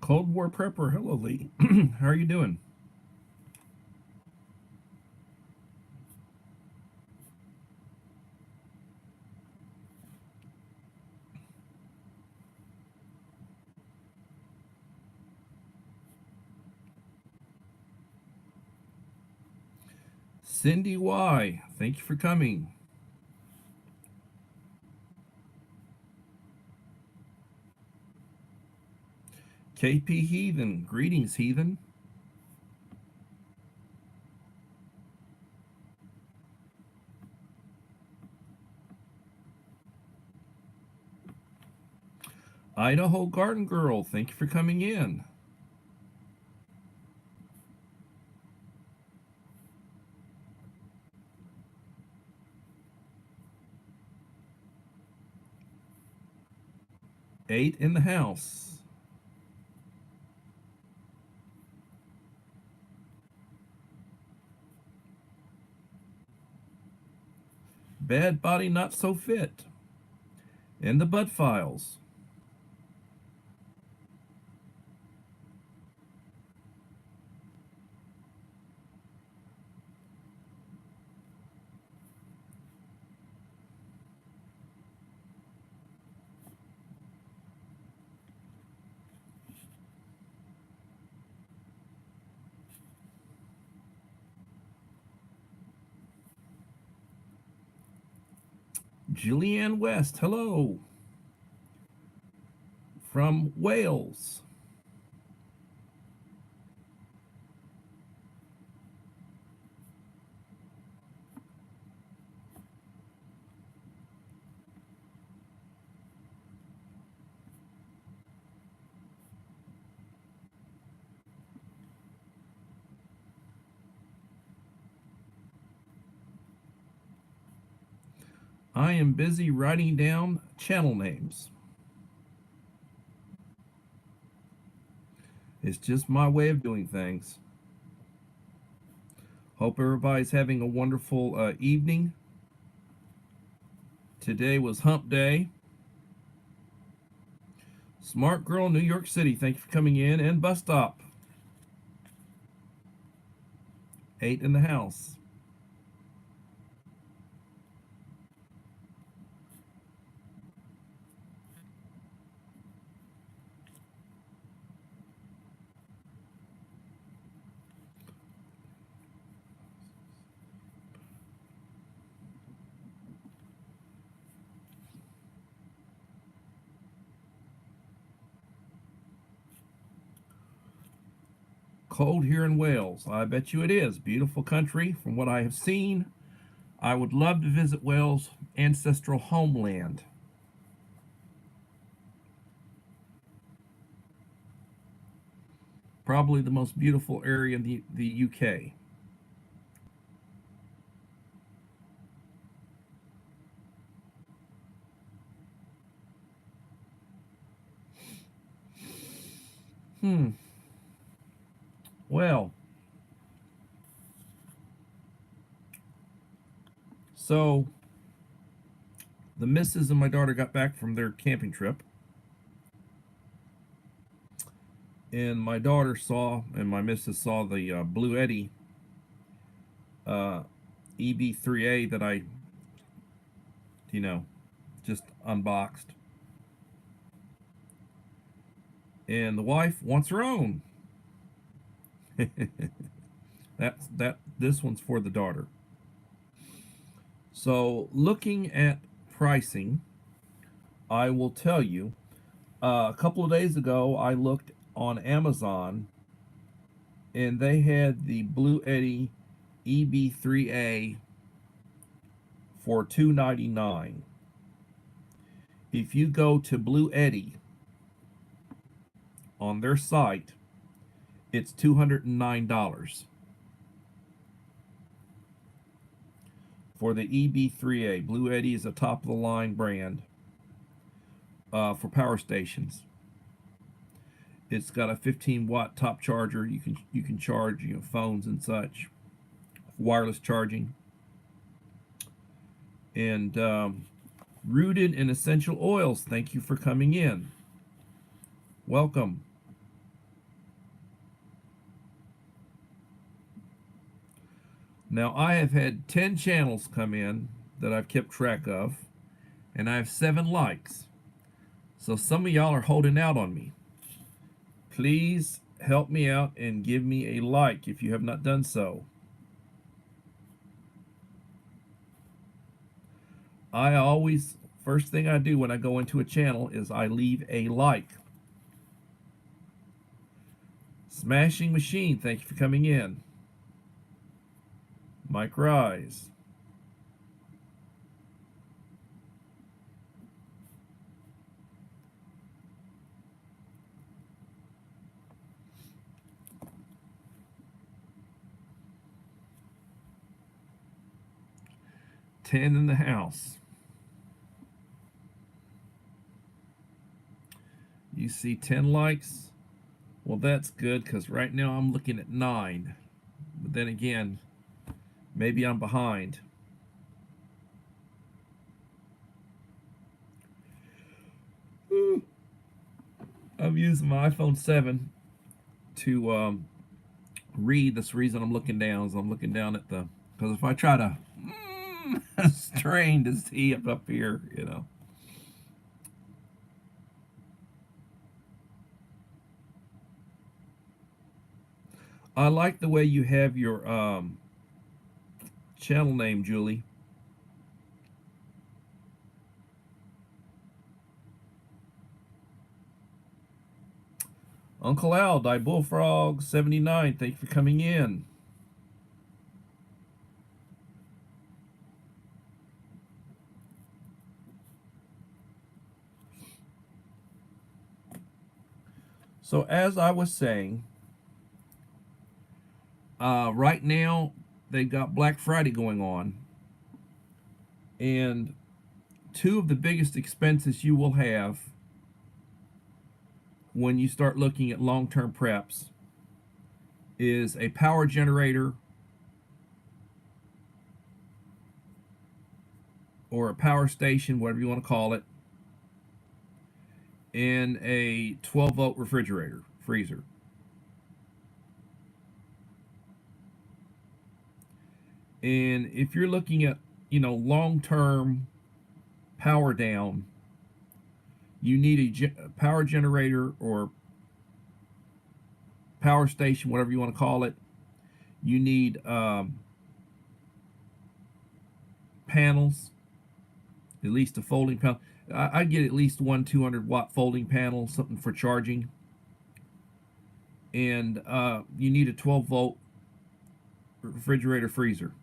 Cold War Prepper, hello Lee. How are you doing? Cindy Y, thank you for coming. KP Heathen, greetings Heathen. Idaho Garden Girl, thank you for coming in. Eight in the house. Bad Body Not So Fit. In the Bud Files. Julianne West, hello. From Wales. I am busy writing down channel names. It's just my way of doing things. Hope everybody's having a wonderful evening. Today was hump day. Smart Girl, New York City, thank you for coming in. And Bus Stop. Eight in the house. Cold here in Wales. I bet you it is. Beautiful country from what I have seen. I would love to visit Wales' ancestral homeland. Probably the most beautiful area in the UK. Hmm. Well, so the missus and my daughter got back from their camping trip. And my daughter saw, and my missus saw the Blue Eddy uh, EB3A that I, you know, just unboxed. And the wife wants her own. This one's for the daughter. So looking at pricing, I will tell you, a couple of days ago I looked on Amazon and they had the Blue Eddy EB3A for $299. If you go to Blue Eddy on their site, it's $209 for the EB3A. Blue Eddy is a top of the line brand for power stations. It's got a 15-watt top charger. You can charge phones and such, wireless charging, and rooted in essential oils. Thank you for coming in. Welcome. Now, I have had 10 channels come in that I've kept track of, and I have 7 likes. So some of y'all are holding out on me. Please help me out and give me a like if you have not done so. I always, first thing I do when I go into a channel is I leave a like. Smashing Machine, thank you for coming in. Mike Rise. Ten in the house. You see 10 likes? Well, that's good because right now I'm looking at 9. But then again, maybe I'm behind. I'm using my iPhone 7 to read. That's the reason I'm looking down. So I'm looking down at the, because if I try to strain to see up here, you know. I like the way you have your channel name, Julie. Uncle Al, Die Bullfrog 79, thank you for coming in. So as I was saying, right now they've got Black Friday going on, and 2 of the biggest expenses you will have when you start looking at long-term preps is a power generator or a power station, whatever you want to call it, and a 12-volt refrigerator, freezer. And if you're looking at, long-term power down, you need a power generator or power station, whatever you want to call it. You need panels, at least a folding panel. I get at least one 200-watt folding panel, something for charging. And you need a 12-volt refrigerator freezer.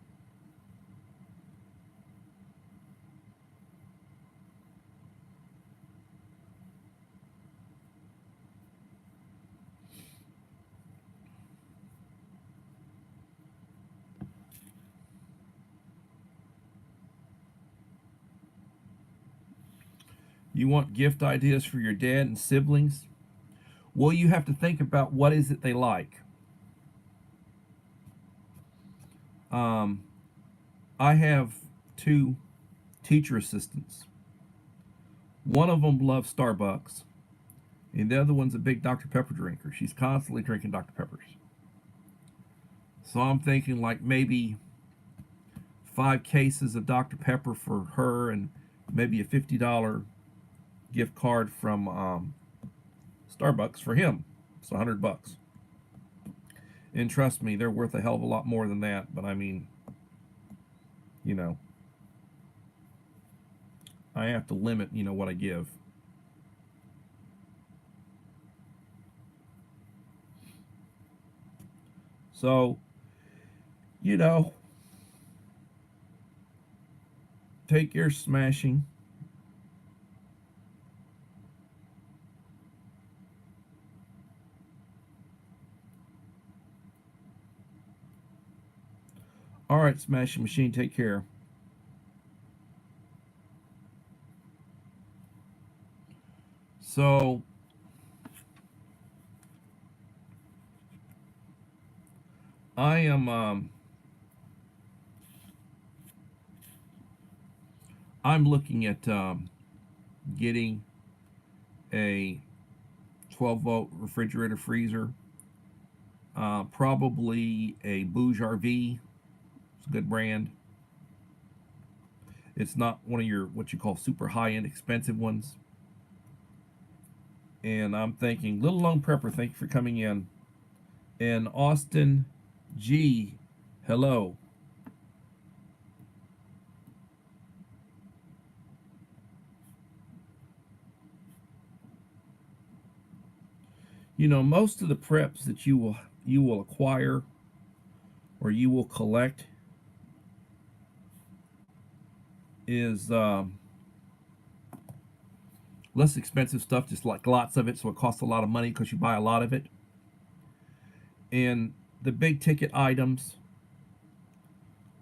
You want gift ideas for your dad and siblings? Well, you have to think about what is it they like. Um, I have 2 teacher assistants. One of them loves Starbucks, and the other one's a big Dr. Pepper drinker. She's constantly drinking Dr. Peppers. So I'm thinking like maybe 5 cases of Dr. Pepper for her and maybe a $50 gift card from Starbucks for him. It's $100. And trust me, they're worth a hell of a lot more than that. But I mean, you know, I have to limit, what I give. So, you know, take your smashing. All right, Smashing Machine, take care. So, I am I'm looking at getting a 12-volt refrigerator freezer, probably a Bouge RV, It's a good brand. It's not one of your what you call super high end expensive ones. And I'm thinking, Little Lone Prepper, thank you for coming in. And Austin G, hello. You know, most of the preps that you will acquire or you will collect is less expensive stuff, just like lots of it, so it costs a lot of money because you buy a lot of it. And the big ticket items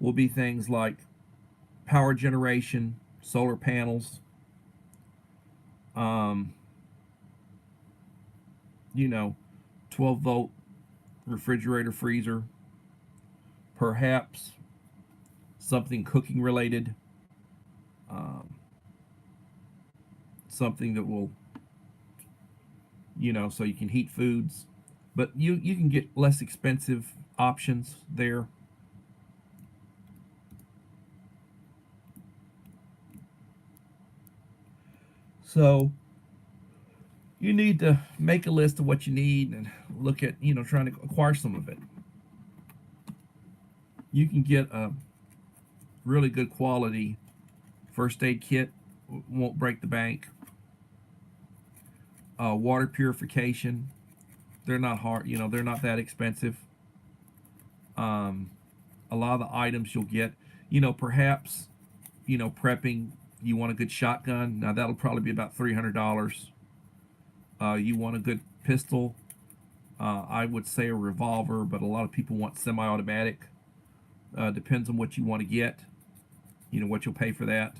will be things like power generation, solar panels, um, you know, 12-volt refrigerator, freezer, perhaps something cooking related, um, something that will, so you can heat foods. But you can get less expensive options there. So you need to make a list of what you need and look at, trying to acquire some of it. You can get a really good quality first aid kit, won't break the bank. Water purification, they're not hard, they're not that expensive. Um, a lot of the items you'll get, perhaps, prepping, you want a good shotgun. Now that'll probably be about $300. You want a good pistol. I would say a revolver, but a lot of people want semi-automatic. Depends on what you want to get. What you'll pay for that.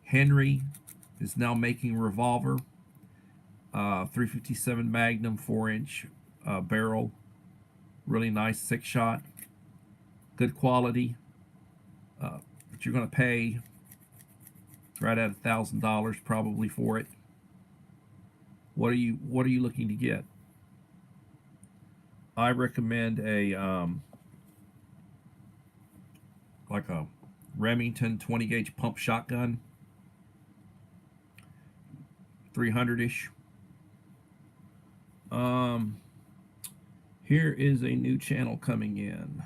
Henry is now making a revolver. 357 Magnum 4-inch barrel. Really nice 6-shot. Good quality. But you're going to pay right at $1,000 probably for it. What are you looking to get? I recommend a like a Remington 20 gauge pump shotgun, 300-ish. Here is a new channel coming in.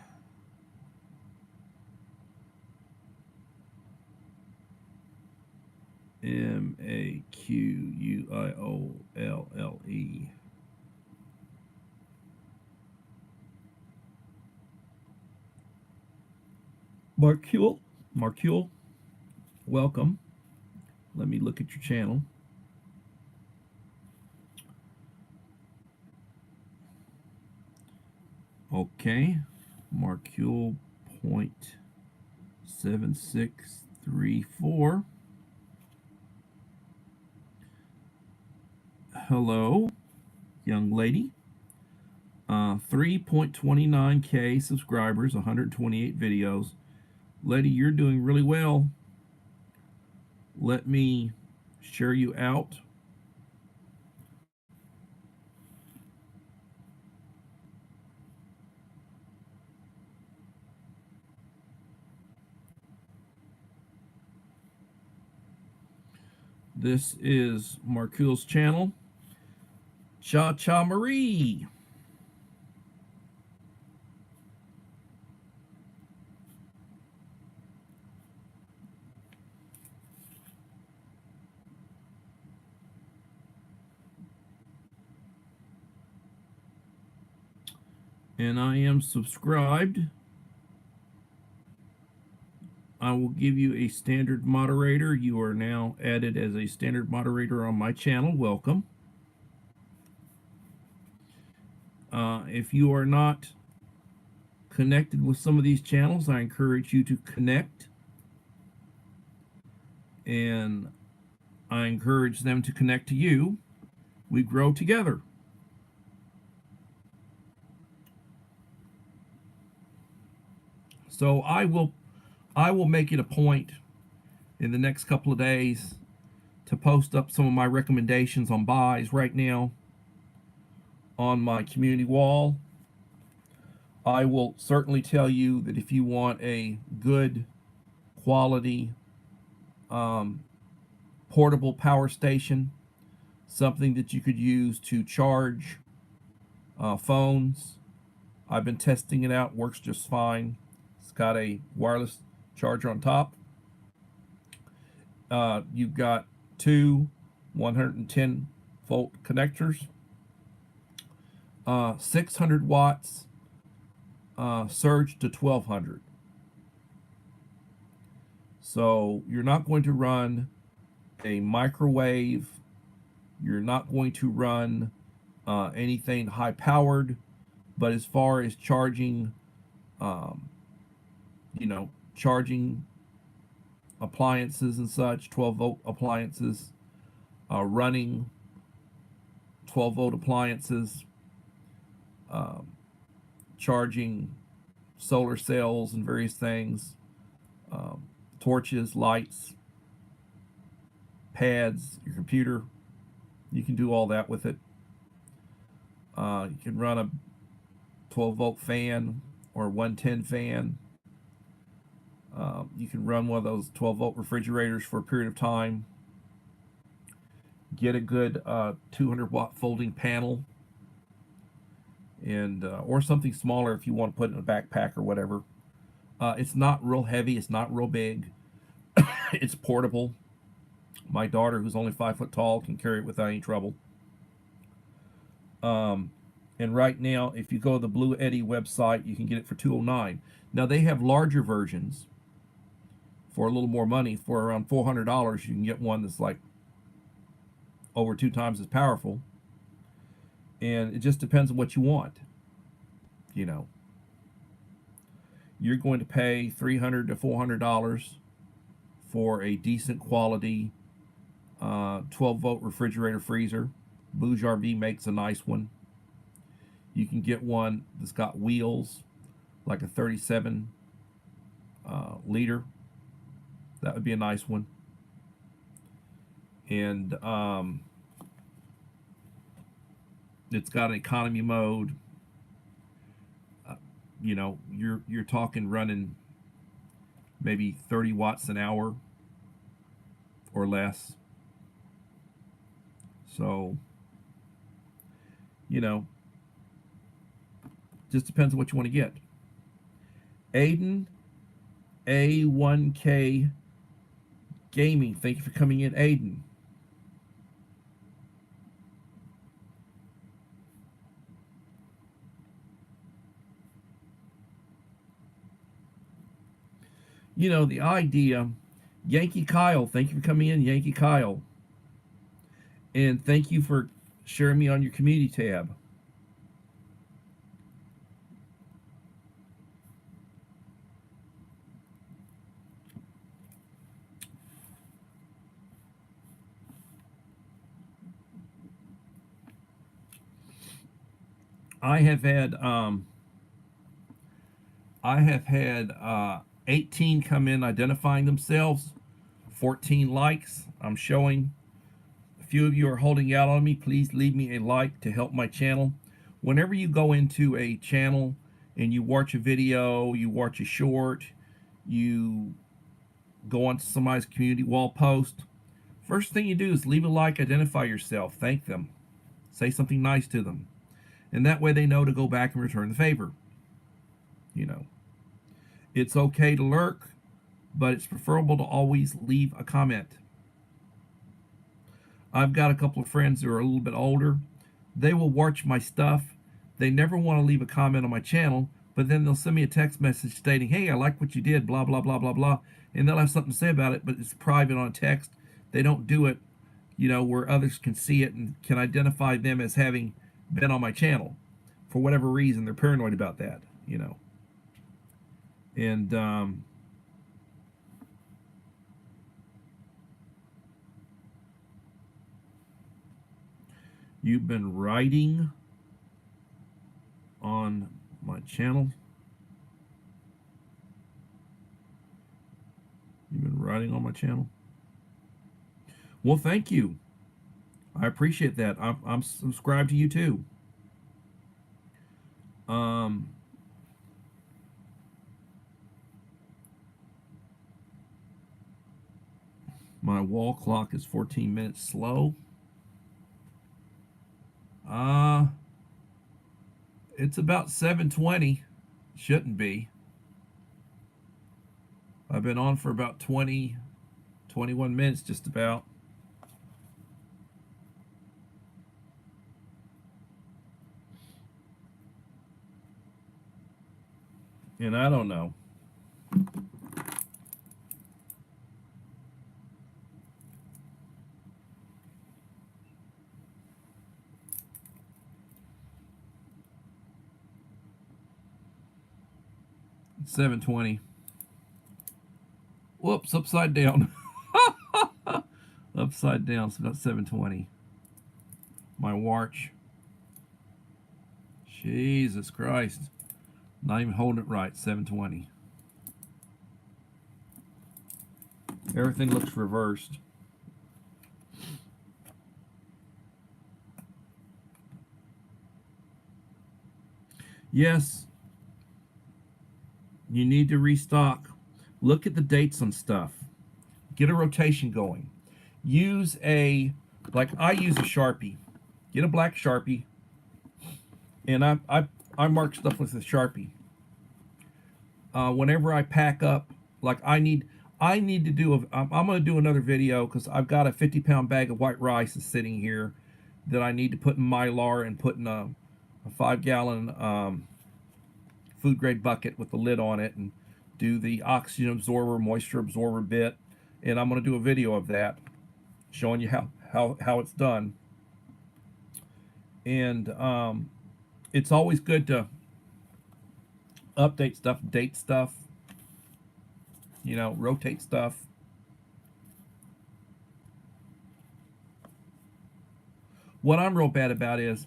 Maquille. Marcule, welcome. Let me look at your channel. Okay, Marcule .7634. Hello, young lady. 3.29K subscribers, 128 videos. Lady, you're doing really well. Let me share you out. This is Marcule's channel. Cha Cha Marie. And I am subscribed. I will give you a standard moderator. You are now added as a standard moderator on my channel. Welcome. If you are not connected with some of these channels, I encourage you to connect. And I encourage them to connect to you. We grow together. So I will make it a point in the next couple of days to post up some of my recommendations on buys right now on my community wall. I will certainly tell you that if you want a good quality um, portable power station, something that you could use to charge phones, I've been testing it out, works just fine. It's got a wireless charger on top. You've got two 110-volt connectors, 600 watts surge to 1200. So you're not going to run a microwave. You're not going to run anything high powered. But as far as charging, um, charging appliances and such, 12-volt appliances, running 12-volt appliances, um, charging solar cells and various things, um, torches, lights, pads, your computer. You can do all that with it. You can run a 12-volt fan or a 110 fan. You can run one of those 12-volt refrigerators for a period of time. Get a good 200-watt folding panel, and or something smaller if you want to put it in a backpack or whatever. It's not real heavy. It's not real big. It's portable. My daughter, who's only 5 foot tall, can carry it without any trouble. And right now, if you go to the Blue Eddy website, you can get it for $209. Now they have larger versions for a little more money. For around $400, you can get one that's like over 2 times as powerful. And it just depends on what you want. You know, you're going to pay $300 to $400 for a decent quality 12-volt refrigerator freezer. Bouge RV makes a nice one. You can get one that's got wheels, like a 37 liter. That would be a nice one. And it's got an economy mode. You're talking running maybe 30 watts an hour or less. So, just depends on what you want to get. Aiden A1K Gaming, thank you for coming in, Aiden. The idea, Yankee Kyle, thank you for coming in, Yankee Kyle. And thank you for sharing me on your community tab. I have had 18 come in identifying themselves, 14 likes. I'm showing. A few of you are holding out on me. Please leave me a like to help my channel. Whenever you go into a channel and you watch a video, you watch a short, you go onto somebody's community wall post, first thing you do is leave a like, identify yourself, thank them, say something nice to them. And that way they know to go back and return the favor. It's okay to lurk, but it's preferable to always leave a comment. I've got a couple of friends who are a little bit older. They will watch my stuff. They never want to leave a comment on my channel, but then they'll send me a text message stating, hey, I like what you did, blah, blah, blah, blah, blah. And they'll have something to say about it, but it's private on text. They don't do it, where others can see it and can identify them as having been on my channel. For whatever reason, they're paranoid about that, And you've been writing on my channel. You've been writing on my channel. Well, thank you. I appreciate that. I'm subscribed to you too. My wall clock is 14 minutes slow. It's about 7:20. Shouldn't be. I've been on for about 20, 21 minutes just about. And I don't know. It's 7:20. Whoops, upside down. Upside down. It's about 7:20. My watch. Jesus Christ. Not even holding it right. 7:20. Everything looks reversed. Yes, you need to restock. Look at the dates on stuff. Get a rotation going. Use like I use a Sharpie. Get a black Sharpie, and I mark stuff with a Sharpie. Whenever I pack up, like I need to do I'm going to do another video because I've got a 50-pound bag of white rice that's sitting here that I need to put in Mylar and put in a 5-gallon food grade bucket with the lid on it, and do the oxygen absorber, moisture absorber bit. And I'm going to do a video of that showing you how it's done. And it's always good to update stuff, date stuff, rotate stuff. What I'm real bad about is,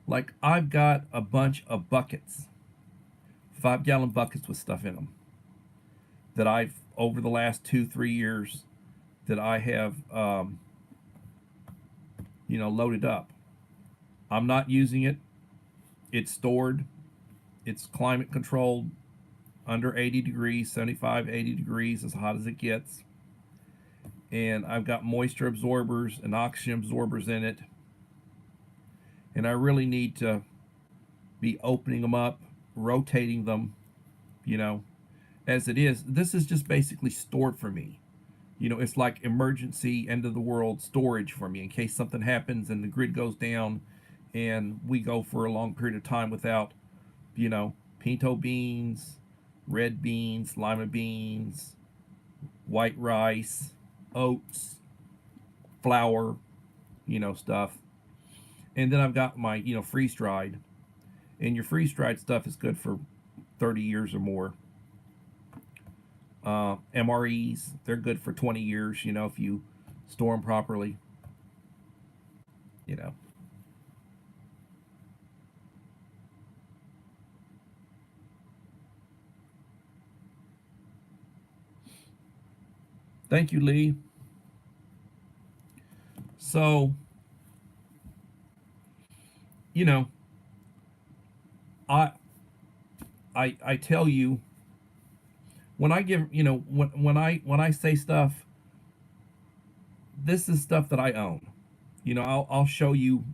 like, I've got a bunch of buckets, 5-gallon buckets with stuff in them that I've, over the last 2-3 years, that I have, loaded up. I'm not using it. It's stored. It's climate controlled, under 80 degrees, 75, 80 degrees, as hot as it gets. And I've got moisture absorbers and oxygen absorbers in it. And I really need to be opening them up, rotating them, as it is. This is just basically stored for me. It's like emergency end of the world storage for me in case something happens and the grid goes down and we go for a long period of time without, pinto beans, red beans, lima beans, white rice, oats, flour, stuff. And then I've got my, freeze dried. And your freeze dried stuff is good for 30 years or more. MREs, they're good for 20 years, if you store them properly. Thank you, Lee. So, I I tell you, when I give, when I say stuff, this is stuff that I own. I'll show you,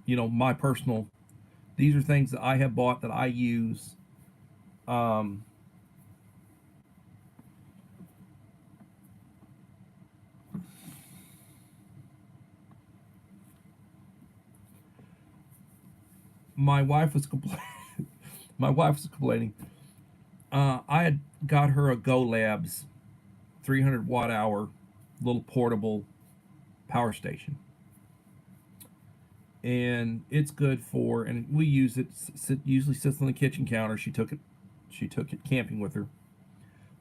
my personal. These are things that I have bought that I use. Um, my wife was complaining. My wife was complaining. I had got her a Go Labs 300 watt hour little portable power station, and it's good for, and we use it. Usually sits on the kitchen counter. She took it camping with her.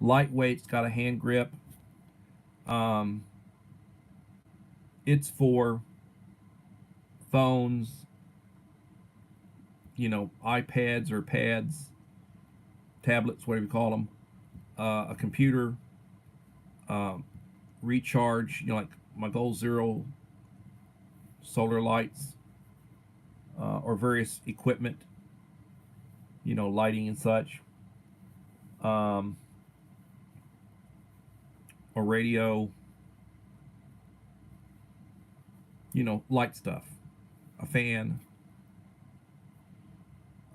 Lightweight. It's got a hand grip. Um, it's for phones, iPads or pads, tablets, whatever you call them, a computer, recharge, like my Goal Zero solar lights, or various equipment, lighting and such, a radio, light stuff, a fan,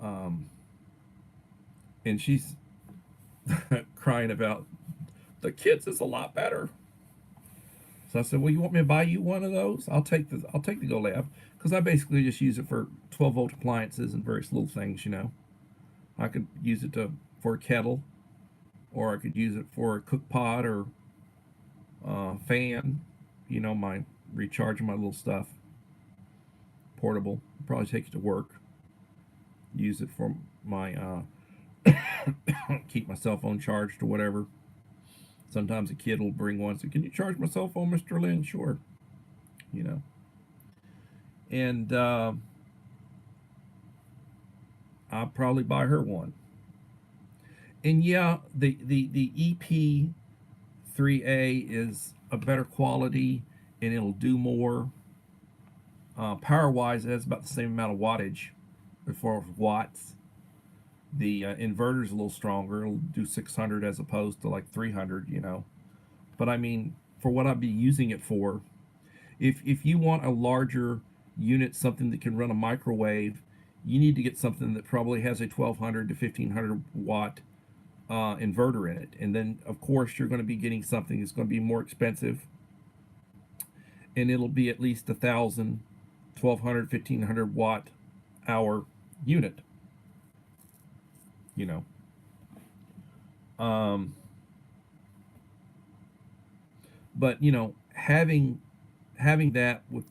um, and she's crying about the kids is a lot better. So I said, "Well, you want me to buy you one of those? I'll take the Go Lab because I basically just use it for 12-volt appliances and various little things. I could use it for a kettle, or I could use it for a cook pot or fan. My recharging my little stuff, portable. Probably take it to work. Use it for my keep my cell phone charged or whatever. Sometimes a kid will bring one. So, can you charge my cell phone, Mr. Lynn? Sure. You know. And I'll probably buy her one. And yeah, the EP3A is a better quality and it'll do more. Power wise, it has about the same amount of wattage before watts. The inverter's a little stronger. It'll do 600 as opposed to like 300. But I mean, for what I'd be using it for, if you want a larger unit, something that can run a microwave, you need to get something that probably has a 1200 to 1500 watt inverter in it. And then, of course, you're going to be getting something that's going to be more expensive, and it'll be at least 1,000, 1,200, 1,500 watt hour unit. You know, um, but having that with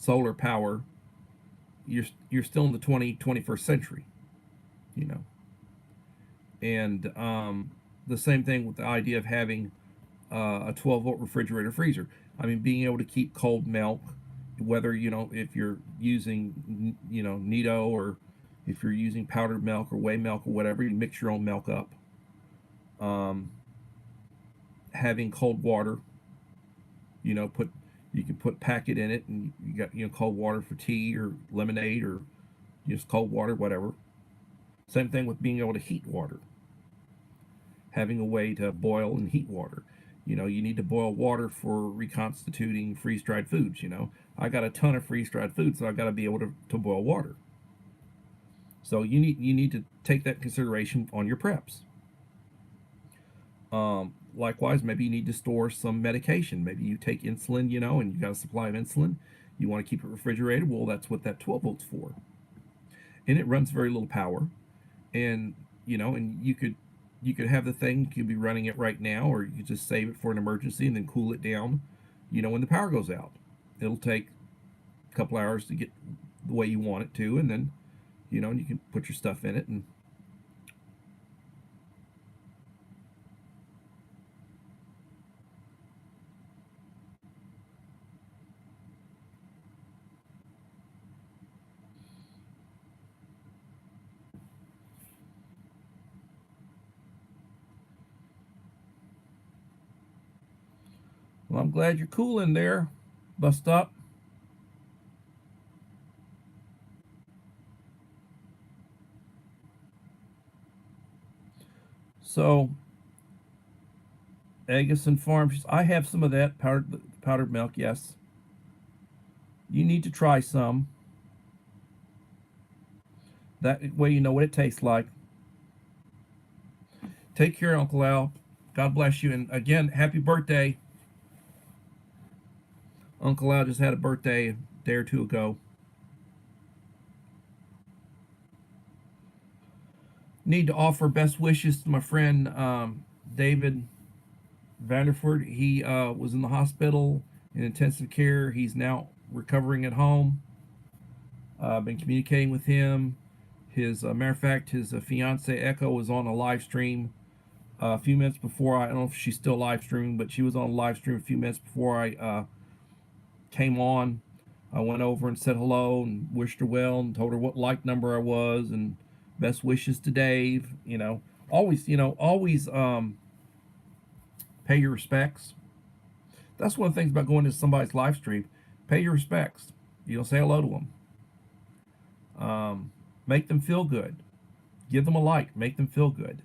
solar power, you're still in the 21st century. You know, and the same thing with the idea of having a 12-volt refrigerator freezer. I mean, being able to keep cold milk, whether if you're using Nido, or if you're using powdered milk or whey milk or whatever, you mix your own milk up. Um, Having cold water, put you can put packet in it, and you got cold water for tea or lemonade or just cold water, whatever. Same thing with being able to heat water, having a way to boil and heat water. You need to boil water for reconstituting freeze dried foods. I got a ton of freeze dried foods, so I got to be able to boil water. So you need to take that consideration on your preps. Likewise, maybe you need to store some medication. Maybe you take insulin, and you got a supply of insulin. You want to keep it refrigerated. Well, that's what that 12 volts for. And it runs very little power. And and you could have the thing. You could be running it right now, or you could just save it for an emergency and then cool it down. When the power goes out, it'll take a couple hours to get the way you want it to, and then and you can put your stuff in it. And well, I'm glad you're cool in there. Bust up. So, Agason Farms, I have some of that powdered milk. Yes, you need to try some. That way, you know what it tastes like. Take care, Uncle Al. God bless you. And again, happy birthday. Uncle Al just had a birthday a day or two ago. Need to offer best wishes to my friend David Vanderford. He was in the hospital in intensive care. He's now recovering at home. I've been communicating with him. His matter of fact, his fiance Echo was on a live stream a few minutes before. I don't know if she's still live streaming, but she was on a live stream a few minutes before I came on. I went over and said hello and wished her well and told her what like number I was and best wishes to Dave. Always pay your respects. That's one of the things about going to somebody's live stream. Pay your respects. Say hello to them. Make them feel good. Give them a like. Make them feel good.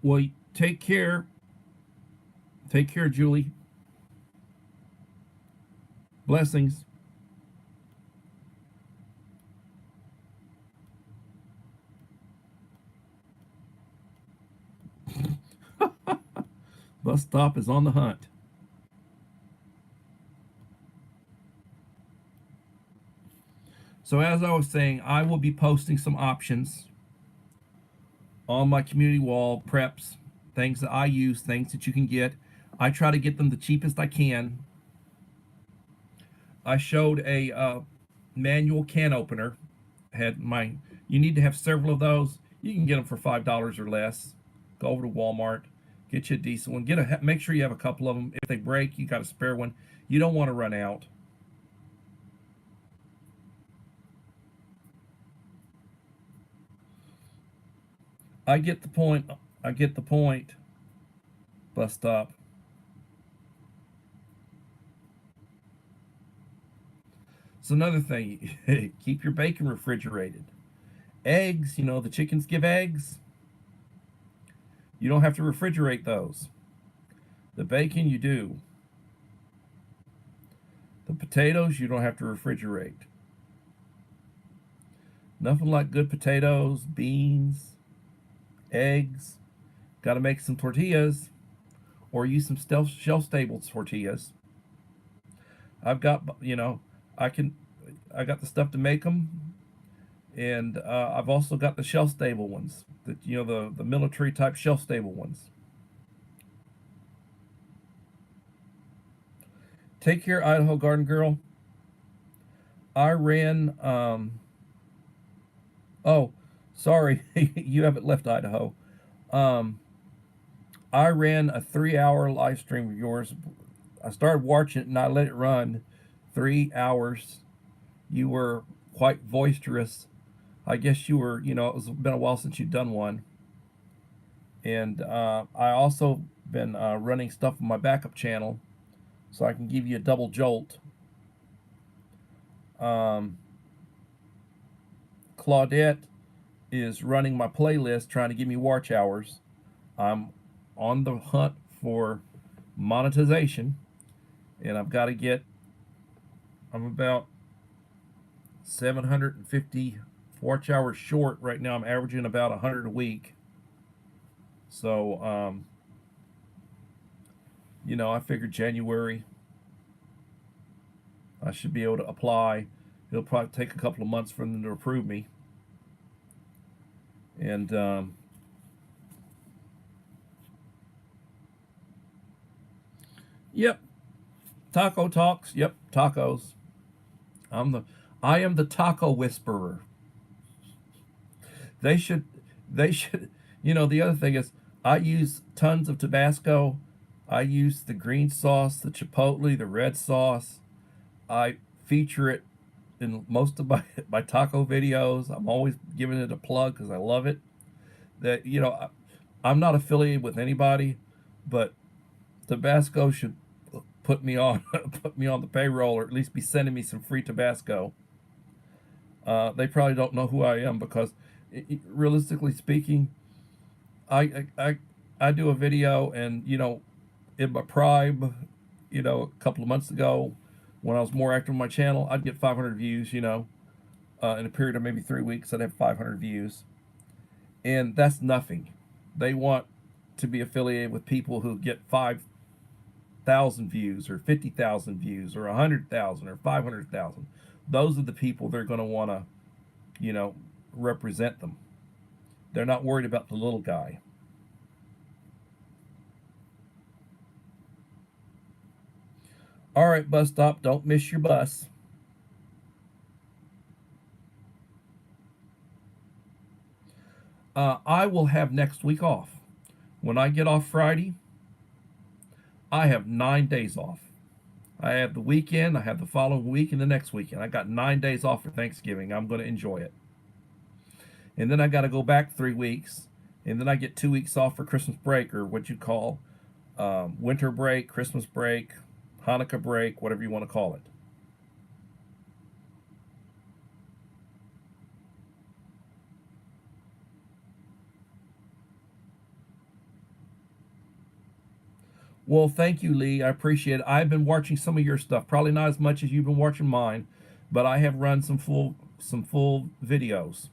Well, take care. Take care, Julie. Blessings. Bus stop is on the hunt. So, as I was saying, I will be posting some options on my community wall, preps, things that I use, things that you can get. I try to get them the cheapest I can. I showed a manual can opener. Had my, you need to have several of those. You can get them for $5 or less. Go over to Walmart, get you a decent one. Make sure you have a couple of them. If they break, you got a spare one. You don't want to run out. I get the point. I get the point. Bus stop. It's another thing. Keep your bacon refrigerated. Eggs, the chickens give eggs. You don't have to refrigerate those. The bacon, you do. The potatoes, you don't have to refrigerate. Nothing like good potatoes, beans, eggs. Got to make some tortillas or use some shelf stable tortillas. I've got, I can, I got the stuff to make them, and I've also got the shelf stable ones. The military type shelf stable ones. Take care, Idaho Garden Girl. I ran. Oh, sorry, you haven't left Idaho. Um, I ran a 3 hour live stream of yours. I started watching it and I let it run 3 hours. You were quite boisterous. I guess you were, it's been a while since you've done one. And I also been running stuff on my backup channel so I can give you a double jolt. Um, Claudette is running my playlist trying to give me watch hours. I'm on the hunt for monetization, and I'm about 750 watch hours short right now. I'm averaging about 100 a week. So, I figured January I should be able to apply. It'll probably take a couple of months for them to approve me. And yep, taco talks. Yep, tacos. I'm the I am the taco whisperer. They should they should the other thing is I use tons of Tabasco. I use the green sauce, the chipotle, the red sauce. I feature it in most of my my taco videos. I'm always giving it a plug because I love it. That I'm not affiliated with anybody, but Tabasco should put me on put me on the payroll, or at least be sending me some free Tabasco. They probably don't know who I am because, realistically speaking, I, I I I do a video, and in my prime, a couple of months ago, when I was more active on my channel, I'd get 500 views. In a period of maybe 3 weeks, I'd have 500 views, and that's nothing. They want to be affiliated with people who get 5,000 views or 50,000 views or 100,000 or 500,000. Those are the people they're going to want to, represent them. They're not worried about the little guy. All right, bus stop, don't miss your bus. I will have next week off. When I get off Friday, I have 9 days off. I have the weekend, I have the following week, and the next weekend. I got 9 days off for Thanksgiving. I'm going to enjoy it. And then I got to go back 3 weeks, and then I get 2 weeks off for Christmas break, or what you call winter break, Christmas break, Hanukkah break, whatever you want to call it. Well, thank you, Lee. I appreciate it. I've been watching some of your stuff, probably not as much as you've been watching mine, but I have run some full videos.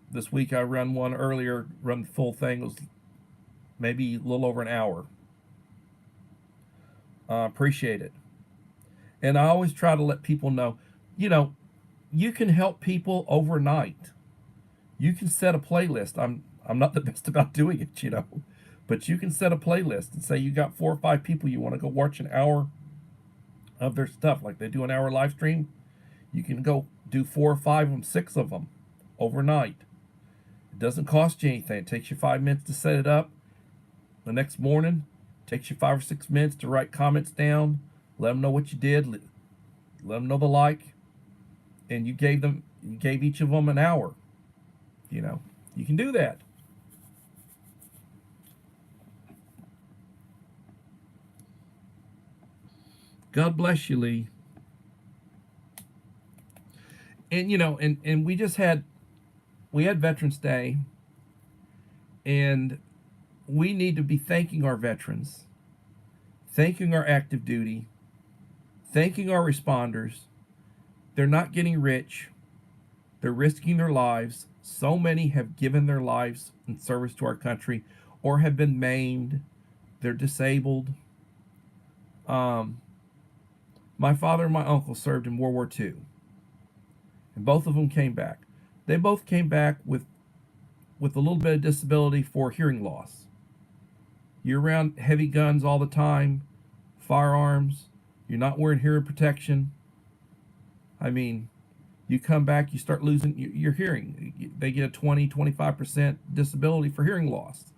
This week I ran one earlier, run the full thing. It was maybe a little over an hour. Appreciate it. And I always try to let people know, you know, you can help people overnight. You can set a playlist. I'm not the best about doing it, but you can set a playlist and say you got 4 or 5 people you want to go watch an hour of their stuff, like they do an hour live stream. You can go do 4 or 5 of them, 6 of them overnight. It doesn't cost you anything. It takes you 5 minutes to set it up. The next morning, it takes you 5 or 6 minutes to write comments down. Let them know what you did. Let them know the like, and you gave each of them an hour. You can do that. God bless you, Lee. And and we had Veterans Day, and we need to be thanking our veterans, thanking our active duty, thanking our responders. They're not getting rich. They're risking their lives. So many have given their lives in service to our country or have been maimed. They're disabled. Um, my father and my uncle served in World War II, and both of them came back. They both came back with a little bit of disability for hearing loss. You're around heavy guns all the time, firearms. You're not wearing hearing protection. I mean, you come back, you start losing your hearing. They get a 20-25% disability for hearing loss.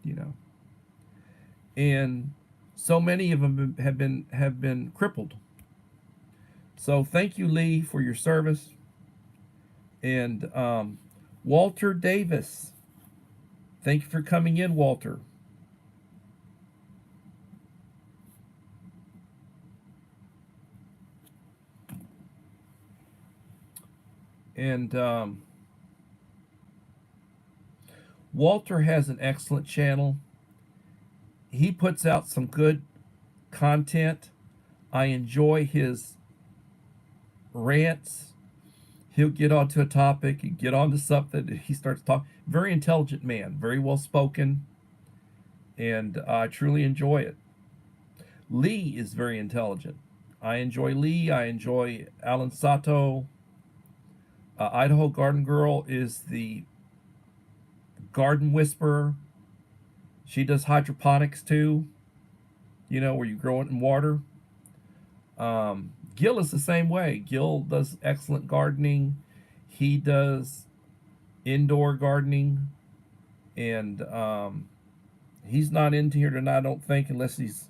You know, and so many of them have been crippled. So thank you, Lee, for your service. And Walter Davis, thank you for coming in, Walter. And Walter has an excellent channel. He puts out some good content. I enjoy his rants. He'll get onto a topic and get onto something. He starts talking. Very intelligent man, very well spoken, and I truly enjoy it. Lee is very intelligent. I enjoy Lee. I enjoy Alan Sato. Idaho Garden Girl is the garden whisperer. She does hydroponics too, where you grow it in water. Gil is the same way. Gil does excellent gardening. He does indoor gardening, and he's not into here tonight, I don't think, unless he's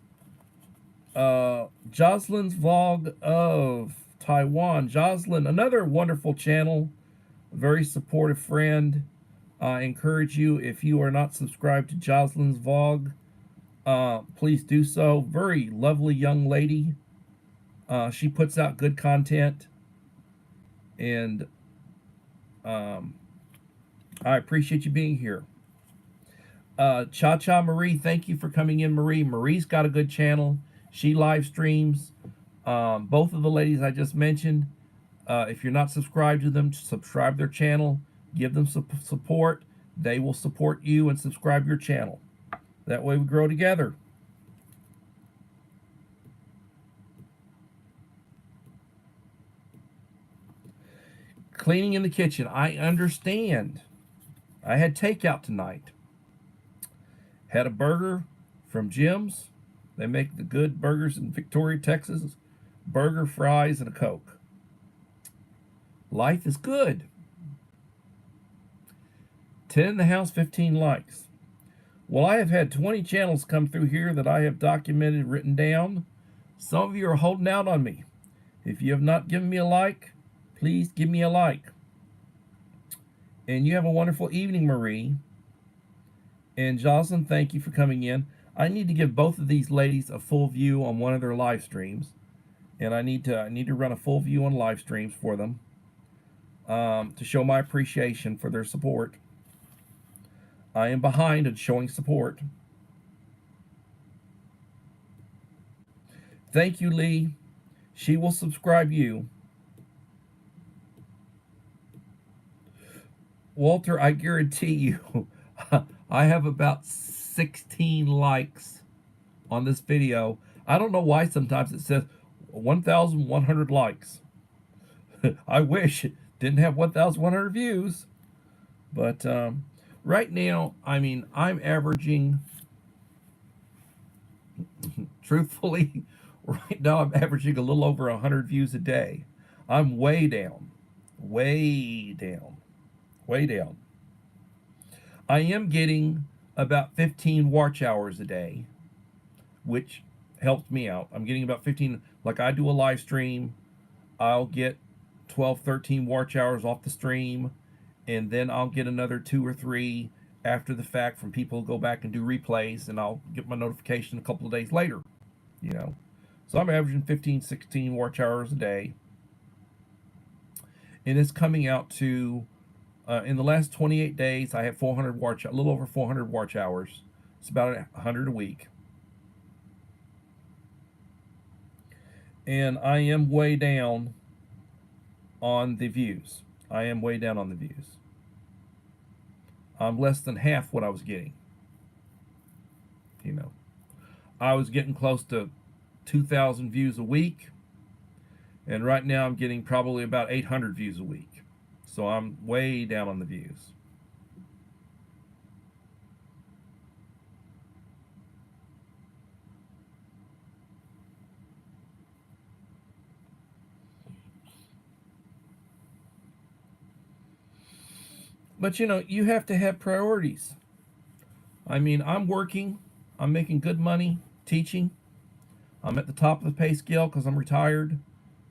Jocelyn's Vlog of Taiwan. Jocelyn, another wonderful channel, very supportive friend. I encourage you, if you are not subscribed to Jocelyn's Vlog, please do so. Very lovely young lady. She puts out good content, and I appreciate you being here. Cha Cha Marie, thank you for coming in, Marie. Marie's got a good channel. She live streams. Both of the ladies I just mentioned, if you're not subscribed to them, subscribe their channel. Give them support. They will support you and subscribe your channel. That way we grow together. Cleaning in the kitchen. I understand. I had takeout tonight. Had a burger from Jim's. They make the good burgers in Victoria, Texas. Burger, fries, and a Coke. Life is good. 10 in the house, 15 likes. Well, I have had 20 channels come through here that I have documented, written down. Some of you are holding out on me. If you have not given me a like, please give me a like. And you have a wonderful evening, Marie. And Jocelyn, thank you for coming in. I need to give both of these ladies a full view on one of their live streams. And I need to run a full view on live streams for them, to show my appreciation for their support. I am behind in showing support. Thank you, Lee. She will subscribe you. Walter, I guarantee you, I have about 16 likes on this video. I don't know why sometimes it says 1,100 likes. I wish it didn't have 1,100 views. But right now, I mean, I'm averaging, truthfully, right now I'm averaging a little over 100 views a day. I'm way down, way down, way down. I am getting about 15 watch hours a day, which helps me out. I'm getting about 15, like I do a live stream, I'll get 12, 13 watch hours off the stream, and then I'll get another 2 or 3 after the fact from people who go back and do replays, and I'll get my notification a couple of days later, you know. So I'm averaging 15, 16 watch hours a day. And it's coming out to, in the last 28 days, I have 400 watch, a little over 400 watch hours. It's about 100 a week. And I am way down on the views. I am way down on the views. I'm less than half what I was getting. You know, I was getting close to 2,000 views a week, and right now I'm getting probably about 800 views a week. So I'm way down on the views. But you know, you have to have priorities. I mean, I'm working, I'm making good money teaching. I'm at the top of the pay scale because I'm retired,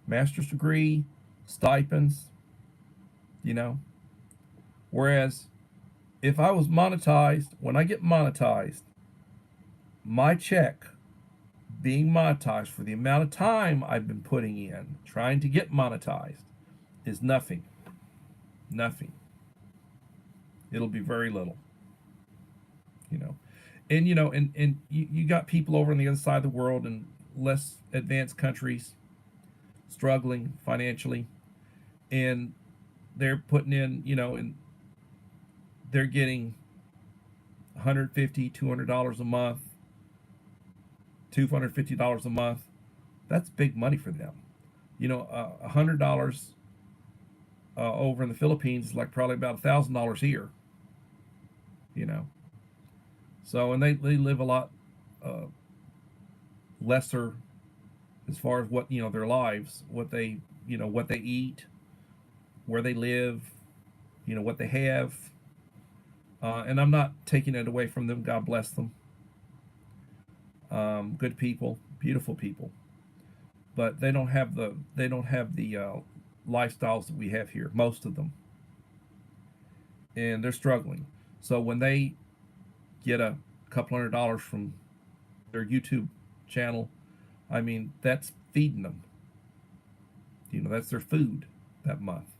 master's degree, stipends, you know. Whereas if I was monetized, when I get monetized, my check being monetized for the amount of time I've been putting in trying to get monetized is nothing. Nothing. It'll be very little, you know. And you know, and you got people over on the other side of the world in less advanced countries struggling financially, and they're putting in, you know, and they're getting $150, $200 a month, $250 a month. That's big money for them. You know, $100 over in the Philippines is like probably about $1,000 here. You know, so and they live a lot uh, lesser as far as what, you know, their lives, what they, you know, what they eat, where they live, you know, what they have. And I'm not taking it away from them. God bless them. Good people, beautiful people, but they don't have the lifestyles that we have here. Most of them, and they're struggling. So when they get a couple $100 from their YouTube channel, I mean, that's feeding them. You know, that's their food that month.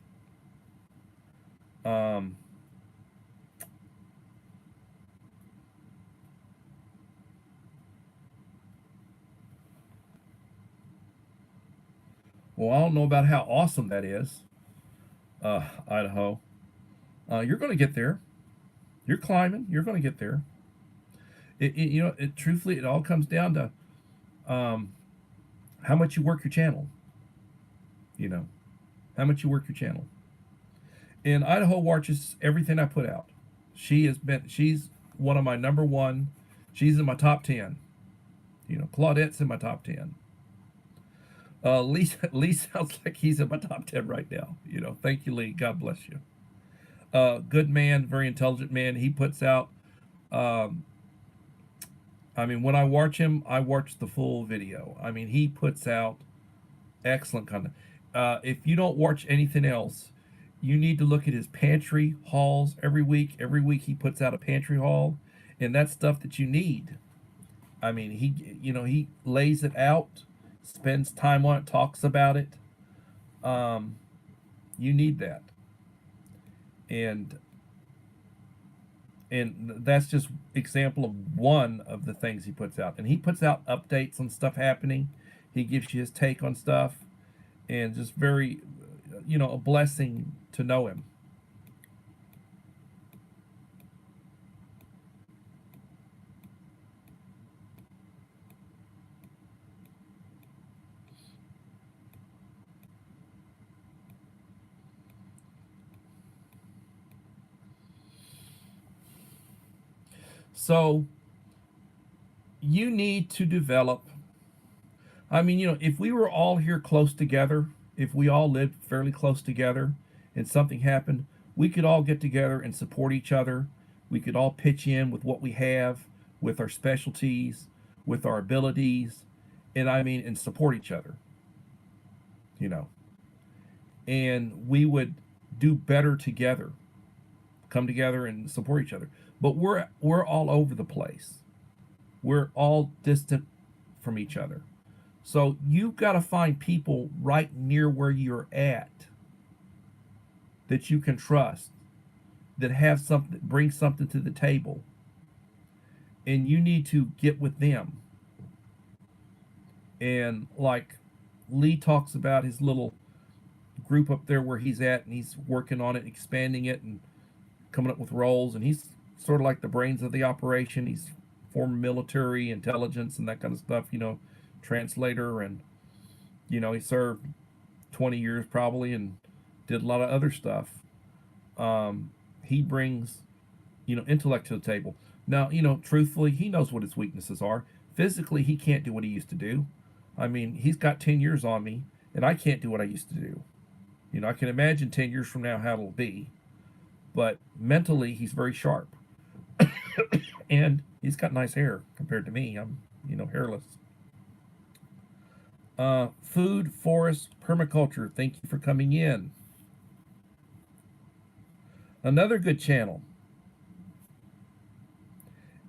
Um, well, I don't know about how awesome that is, Idaho. You're going to get there. You're climbing. You're going to get there. You know, truthfully, it all comes down to um, how much you work your channel. You know, how much you work your channel. And Idaho watches everything I put out. She's one of my number one. She's in my top 10. You know, Claudette's in my top 10. Lee sounds like he's in my top 10 right now. You know, thank you, Lee. God bless you. Good man, very intelligent man. He puts out, um, I mean, when I watch him, I watch the full video. I mean, he puts out excellent content. If you don't watch anything else, you need to look at his pantry hauls every week. Every week he puts out a pantry haul, and that's stuff that you need. I mean, he lays it out, spends time on it, talks about it. Um, you need that, and that's just example of one of the things he puts out. And he puts out updates on stuff happening. He gives you his take on stuff, and just very, a blessing to know him. So you need to develop. I mean, if we were all here close together, if we all lived fairly close together and something happened, we could all get together and support each other. We could all pitch in with what we have, with our specialties, with our abilities, and and support each other, you know. And we would do better together, come together and support each other. But we're all over the place. We're all distant from each other. So you've got to find people right near where you're at that you can trust, that have something, bring something to the table, and you need to get with them. And like Lee talks about his little group up there where he's at, and he's working on it, expanding it, and coming up with roles. And he's sort of like the brains of the operation. He's former military intelligence and that kind of stuff, translator, and he served 20 years probably and did a lot of other stuff. He brings intellect to the table. Now, truthfully, he knows what his weaknesses are. Physically, he can't do what he used to do. I mean, he's got 10 years on me, and I can't do what I used to do. I can imagine 10 years from now how it'll be. But mentally, he's very sharp. And he's got nice hair compared to me. I'm, hairless. Food, forest, permaculture. Thank you for coming in. Another good channel.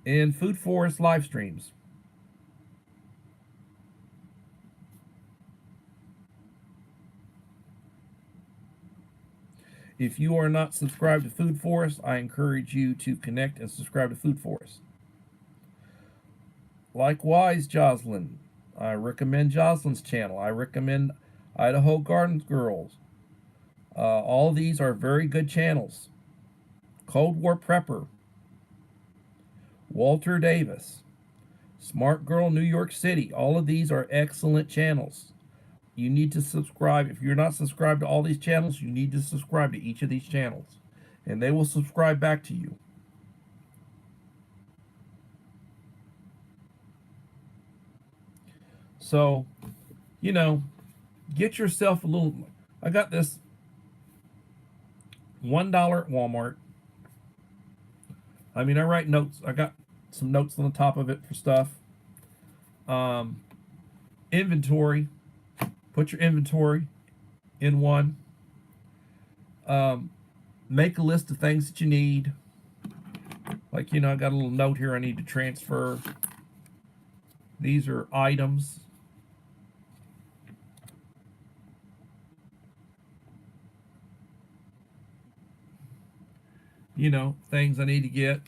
And Food Forest live streams. If you are not subscribed to Food Forest, I encourage you to connect and subscribe to Food Forest. Likewise, Jocelyn. I recommend Jocelyn's channel. I recommend Idaho Gardens Girls. All of these are very good channels. Cold War Prepper. Walter Davis. Smart Girl New York City. All of these are excellent channels. You need to subscribe. If you're not subscribed to all these channels, you need to subscribe to each of these channels. And they will subscribe back to you. So, get yourself a little. I got this $1 at Walmart. I write notes. I got some notes on the top of it for stuff. Inventory. Put your inventory in one. Make a list of things that you need. Like, I got a little note here I need to transfer. These are items. Things I need to get.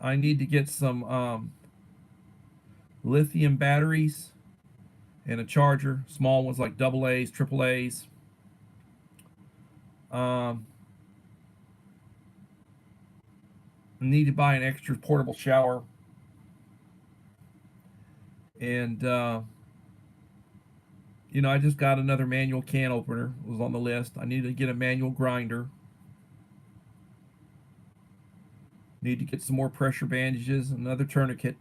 I need to get some lithium batteries and a charger, small ones like AA's, AAA's. Need to buy an extra portable shower. And, I just got another manual can opener. It was on the list. I need to get a manual grinder. Need to get some more pressure bandages, another tourniquet.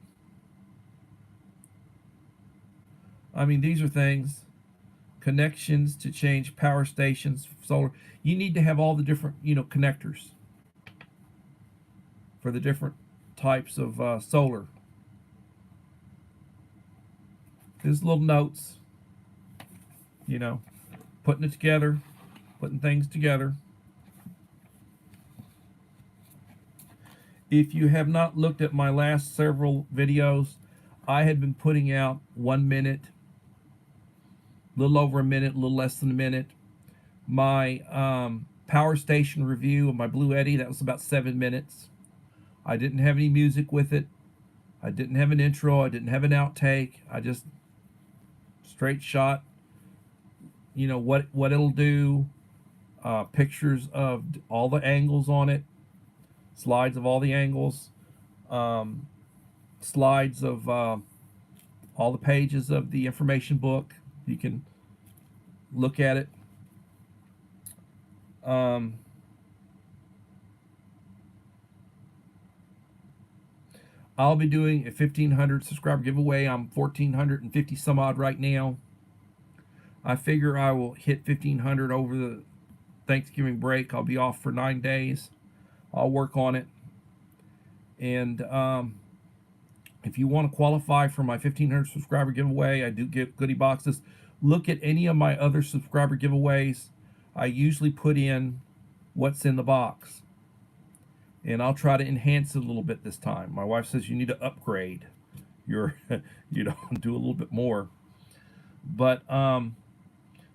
These are things. Connections to change power stations, solar. You need to have all the different, connectors for the different types of solar. There's little notes, putting it together, putting things together. If you have not looked at my last several videos, I had been putting out 1 minute, a little over a minute, a little less than a minute. My power station review of my Blue Eddy, that was about 7 minutes. I didn't have any music with it. I didn't have an intro. I didn't have an outtake. I just straight shot, what it'll do, pictures of all the angles on it, slides of all the angles, um, slides of all the pages of the information book. You can look at it. Um, I'll be doing a 1,500 subscriber giveaway. I'm 1,450 some odd right now. I figure I will hit 1,500 over the Thanksgiving break. I'll be off for 9 days. I'll work on it. And if you want to qualify for my 1,500 subscriber giveaway, I do get goodie boxes. Look at any of my other subscriber giveaways. I usually put in what's in the box. And I'll try to enhance it a little bit this time. My wife says you need to upgrade your, do a little bit more. But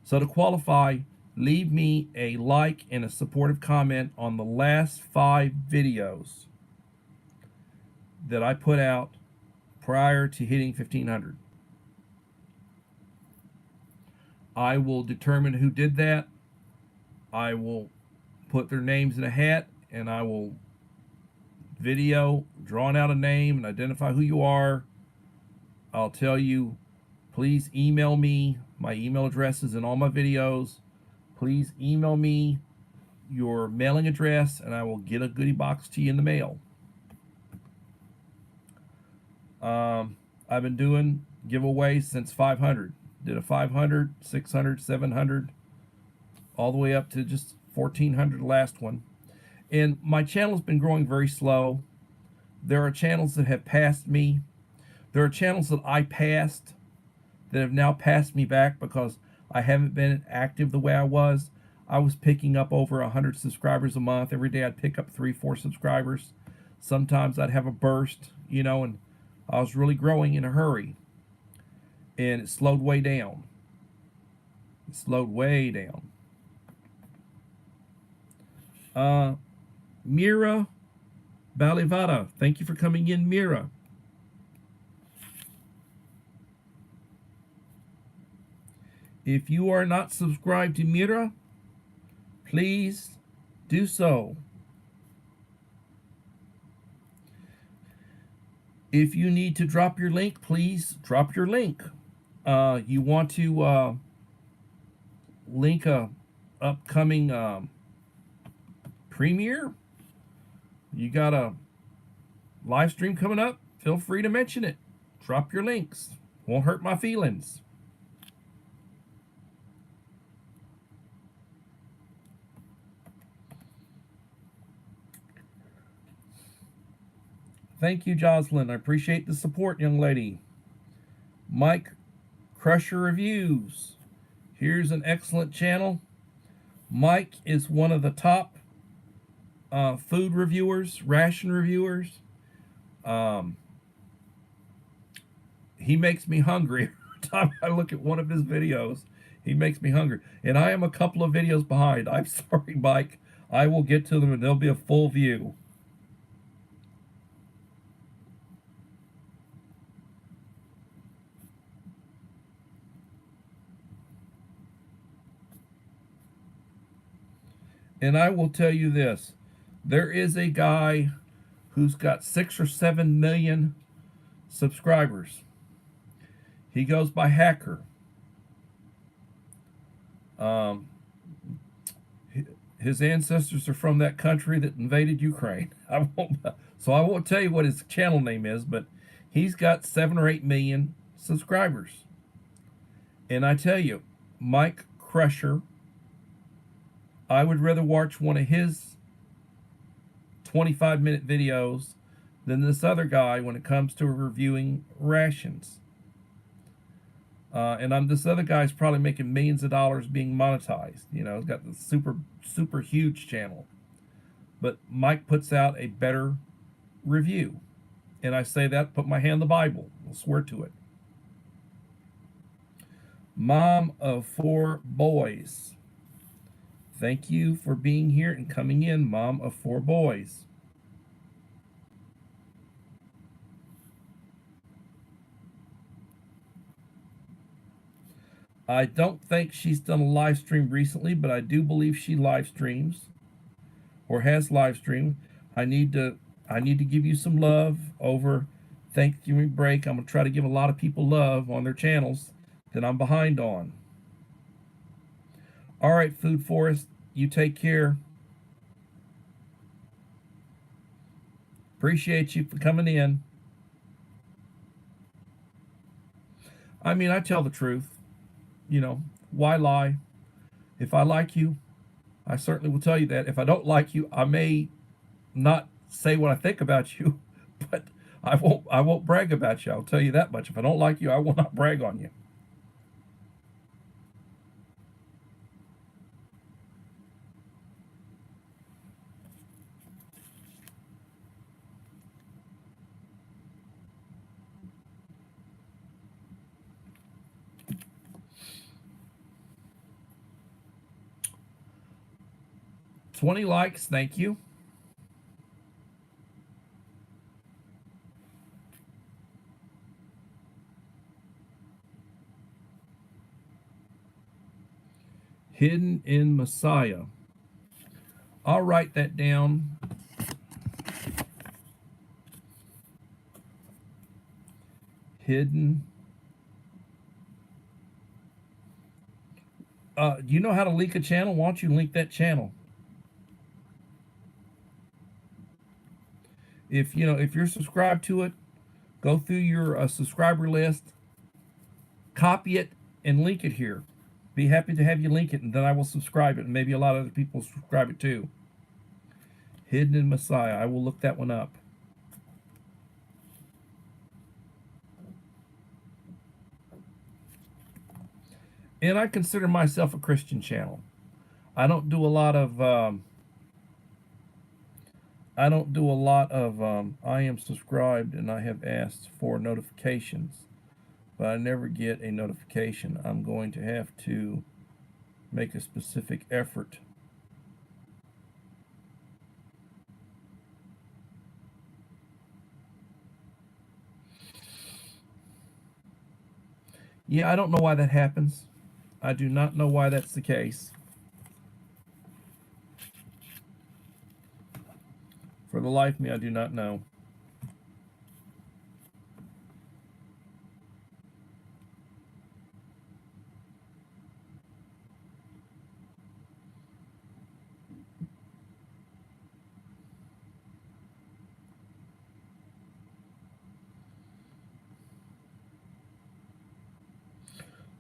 so to qualify, leave me a like and a supportive comment on the last 5 videos that I put out prior to hitting 1,500. I will determine who did that. I will put their names in a hat, and I will video drawing out a name and identify who you are. I'll tell you, please email me. My email address is in all my videos. Please email me your mailing address, and I will get a goodie box to you in the mail. I've been doing giveaways since 500. Did a 500, 600, 700, all the way up to just 1,400, the last one. And my channel's been growing very slow. There are channels that have passed me. There are channels that I passed that have now passed me back because I haven't been active the way I was. I was picking up over 100 subscribers a month. Every day I'd pick up 3, 4 subscribers. Sometimes I'd have a burst, and I was really growing in a hurry. And it slowed way down. It slowed way down. Mira Balivada, thank you for coming in, Mira. If you are not subscribed to Mira, please do so. If you need to drop your link, please drop your link. You want to link a upcoming premiere? You got a live stream coming up? Feel free to mention it. Drop your links. Won't hurt my feelings. Thank you, Jocelyn. I appreciate the support, young lady. Mike Crusher Reviews. Here's an excellent channel. Mike is one of the top food reviewers, ration reviewers. He makes me hungry every time I look at one of his videos. He makes me hungry. And I am a couple of videos behind. I'm sorry, Mike. I will get to them and there'll be a full view. And I will tell you this. There is a guy who's got 6 or 7 million subscribers. He goes by Hacker. His ancestors are from that country that invaded Ukraine. I won't tell you what his channel name is, but he's got 7 or 8 million subscribers. And I tell you, Mike Crusher, I would rather watch one of his 25-minute videos than this other guy when it comes to reviewing rations. And this other guy's probably making millions of dollars being monetized. He's got the super huge channel. But Mike puts out a better review. And I say that, put my hand on the Bible. I'll swear to it. Mom of 4 boys. Thank you for being here and coming in, Mom of 4 boys. I don't think she's done a live stream recently, but I do believe she live streams or has live streamed. I need to I need to give you some love over Thanksgiving break. I'm gonna try to give a lot of people love on their channels that I'm behind on. All right, Food Forest, you take care. Appreciate you for coming in. I mean, I tell the truth. You know, why lie? If I like you, I certainly will tell you that. If I don't like you, I may not say what I think about you, but I won't brag about you. I'll tell you that much. If I don't like you, I will not brag on you. 20 likes, thank you. Hidden in Messiah. I'll write that down. Hidden. Do you know how to link a channel? Why don't you link that channel? If if you're subscribed to it, go through your subscriber list, copy it, and link it here. Be happy to have you link it, and then I will subscribe it, and maybe a lot of other people will subscribe it too. Hidden in Messiah. I will look that one up. And I consider myself a Christian channel. I don't do a lot of I am subscribed and I have asked for notifications, but I never get a notification. I'm going to have to make a specific effort. Yeah, I don't know why that happens. I do not know why that's the case. For the life of me, I do not know.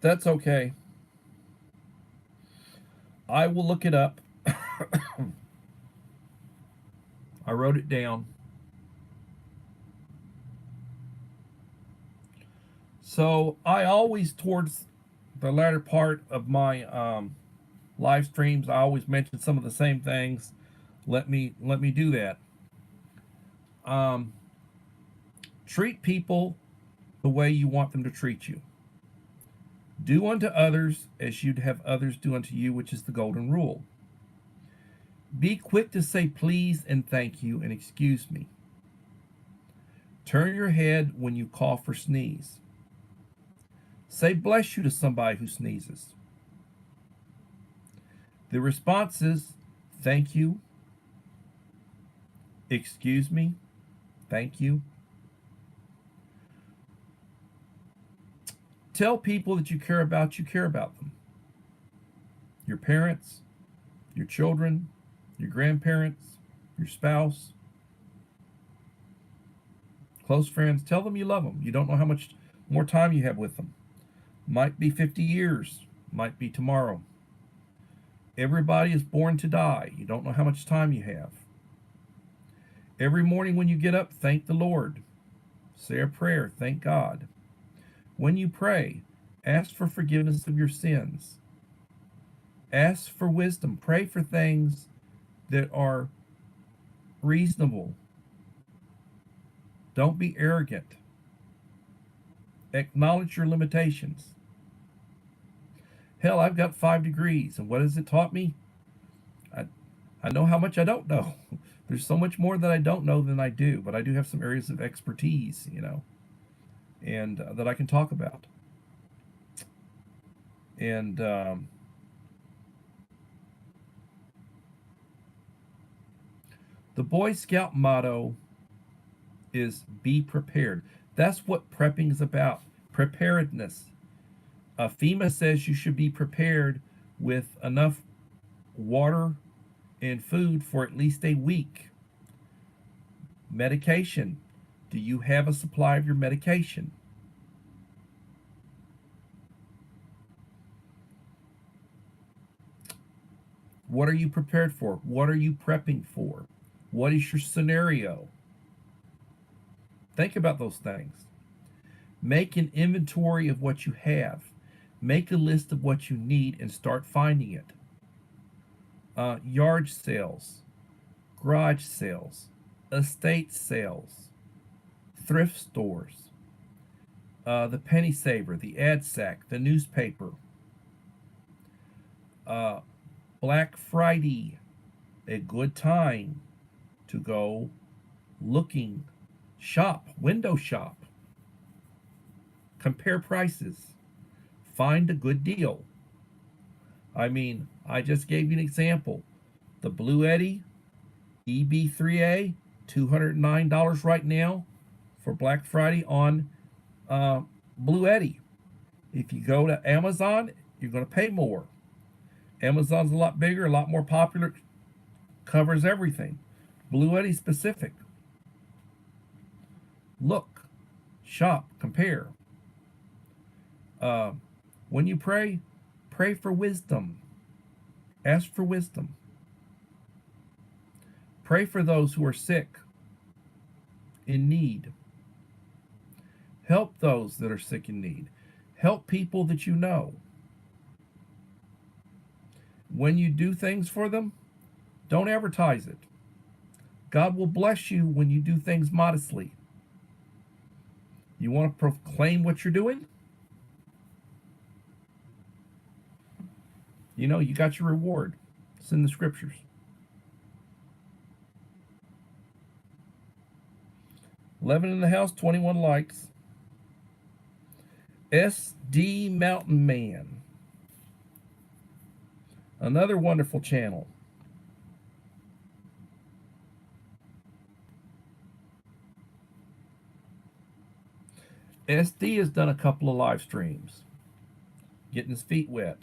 That's okay. I will look it up. I wrote it down. So I always, towards the latter part of my live streams, I always mention some of the same things. Let me do that. Um, Treat people the way you want them to treat you. Do unto others as you'd have others do unto you, which is the golden rule. Be quick to say please and thank you and excuse me. Turn your head when you cough or sneeze. Say bless you to somebody who sneezes. The response is thank you, excuse me, thank you. Tell people that you care about them. Your parents, your children, your grandparents, your spouse, close friends. Tell them you love them. You don't know how much more time you have with them. Might be 50 years, might be tomorrow. Everybody is born to die. You don't know how much time you have. Every morning when you get up, thank the Lord. Say a prayer, thank God. When you pray, ask for forgiveness of your sins. Ask for wisdom. Pray for things that are reasonable. Don't be arrogant. Acknowledge your limitations. Hell, I've got 5 degrees, and what has it taught me? I know how much I don't know. There's so much more that I don't know than I do, but I do have some areas of expertise, and that I can talk about. And the Boy Scout motto is be prepared. That's what prepping is about, preparedness. FEMA says you should be prepared with enough water and food for at least a week. Medication. Do you have a supply of your medication? What are you prepared for? What are you prepping for? What is your scenario? Think about those things. Make an inventory of what you have. Make a list of what you need and start finding it. Yard sales, garage sales, estate sales, thrift stores, the penny saver, the ad sack, the newspaper, uh, Black Friday, a good time to go looking, shop, window shop, compare prices, find a good deal. I mean, I just gave you an example. The Blue Eddy EB3A, $209 right now for Black Friday on Blue Eddy. If you go to Amazon, you're going to pay more. Amazon's a lot bigger, a lot more popular, covers everything. Blue Eddy specific. Look, shop, compare. Uh, when you pray, pray for wisdom. Ask for wisdom. Pray for those who are sick, in need. Help those that are sick in need. Help people that you know. When you do things for them, don't advertise it. God will bless you when you do things modestly. You want to proclaim what you're doing? You know, you got your reward. It's in the scriptures. 11 in the house, 21 likes. SD Mountain Man. Another wonderful channel. SD has done a couple of live streams, getting his feet wet.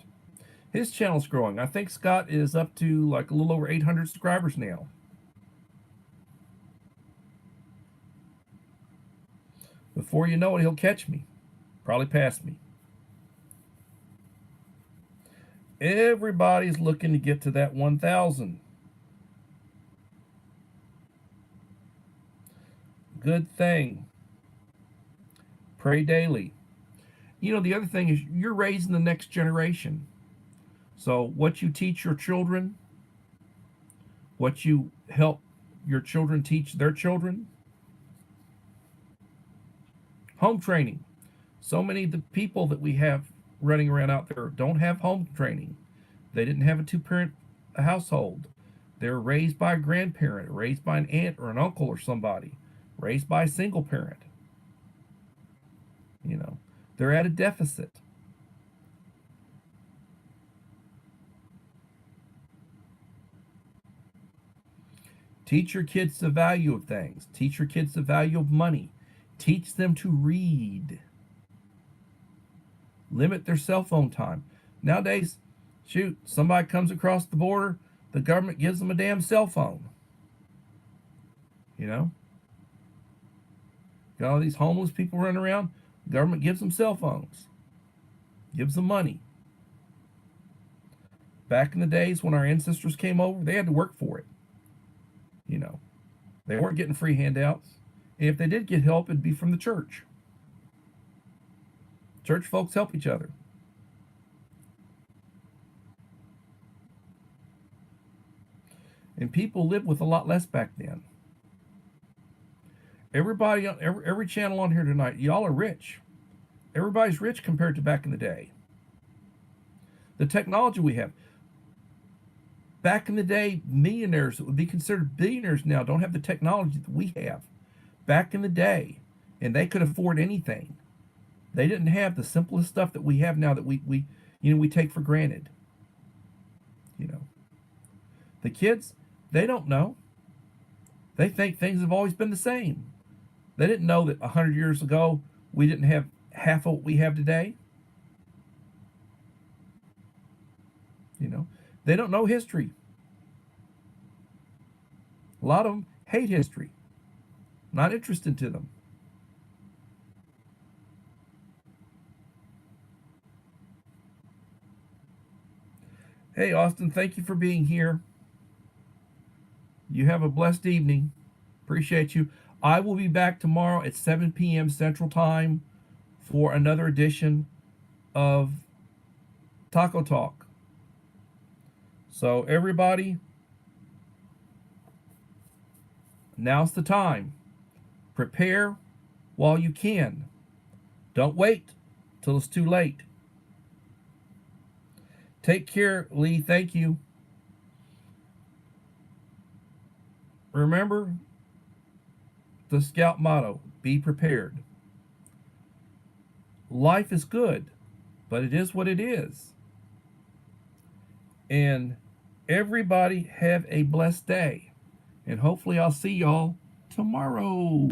His channel's growing. I think Scott is up to like a little over 800 subscribers now. Before you know it, he'll catch me. Probably pass me. Everybody's looking to get to that 1,000. Good thing. Pray daily. You know, the other thing is you're raising the next generation. So what you teach your children, what you help your children teach their children. Home training. So many of the people that we have running around out there don't have home training. They didn't have a two-parent household. They're raised by a grandparent, raised by an aunt or an uncle or somebody, raised by a single parent. You know, they're at a deficit. Teach your kids the value of things. Teach your kids the value of money. Teach them to read. Limit their cell phone time. Nowadays, shoot, somebody comes across the border, the government gives them a damn cell phone. You know? Got all these homeless people running around, the government gives them cell phones. Gives them money. Back in the days when our ancestors came over, they had to work for it. You know, they weren't getting free handouts. And if they did get help, it'd be from the church. Church folks help each other. And people lived with a lot less back then. Everybody on every channel on here tonight, y'all are rich. Everybody's rich compared to back in the day. The technology we have. Back in the day, millionaires that would be considered billionaires now don't have the technology that we have. Back in the day, and they could afford anything. They didn't have the simplest stuff that we have now that we we take for granted. You know, the kids, they don't know. They think things have always been the same. They didn't know that 100 years ago we didn't have half of what we have today. You know, they don't know history. A lot of them hate history, not interested to them. Hey, Austin, thank you for being here. You have a blessed evening. Appreciate you. I will be back tomorrow at 7 p.m. Central Time for another edition of Taco Talk. So, everybody, now's the time. Prepare while you can. Don't wait till it's too late. Take care, Lee. Thank you. Remember the Scout motto, be prepared. Life is good, but it is what it is. And everybody have a blessed day. And hopefully I'll see y'all tomorrow.